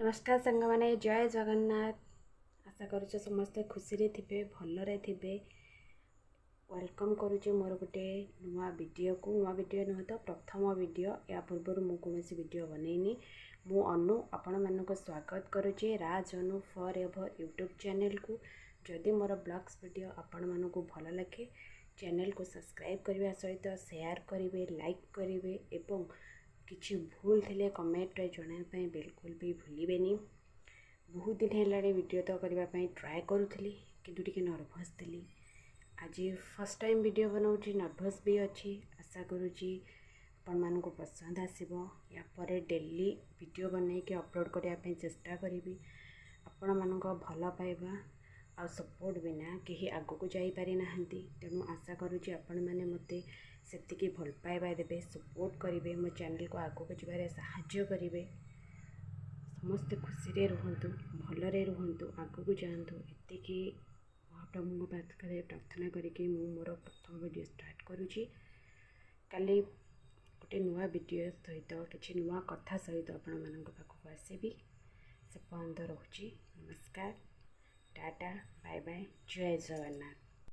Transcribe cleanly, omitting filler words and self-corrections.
नमस्कार सांग मैंने जय जगन्नाथ। आशा करुचे समस्ते खुशी थे भलरे थे। वेलकम करुचे मोर गोटे नुआ वीडियो को। नुआ वीडियो नुह तो प्रथम वीडियो। या पूर्व मु कौन वीडियो बनईनी। मु अनु आपण मानक स्वागत करुचे राज अनु फॉर एवर यूट्यूब चैनल को। जदि मोर ब्लॉग्स वीडियो आपण मानक भल लगे चैनल को सब्सक्राइब करने सहित शेयर करेंगे, लाइक करेंगे एवं किसी भूल थे कमेंट जनापी बिल्कुल भी भूलें। बहुत दिन है वीडियो तो करने ट्राए करूली किंतु टिके नर्भस थी। आज फर्स्ट टाइम वीडियो बनाऊँगी, नर्भस भी अच्छी। आशा करुँची आपण मानक पसंद आसो। या पर डेली वीडियो बनई के अपलोड करने चेष्टा करी। आपण मानक भल पाइबा आ सपोर्ट बिना कहीं आग को जापारि ना। तेणु आशा करुँची आपण मैंने मते सेतिकी भल पाइबा देबे, सपोर्ट करेंगे, मो चैनल को आग को जबार साहाय्य करेंगे। समस्ते खुशी रे रुहंतु, भलरे रुहंतु, आग को जातु। एतिकी महाप्रभु पाखरे प्रार्थना करके मु मोर प्रथम वीडियो स्टार्ट करुँची। काली गोटे नुआ वीडियो सहित किसी नुआ कथा सहित आपण मानक पाखक आसबि। से पर्यंत रोची। नमस्कार, टाटा, बाय बाय, जय जगन्नाथ।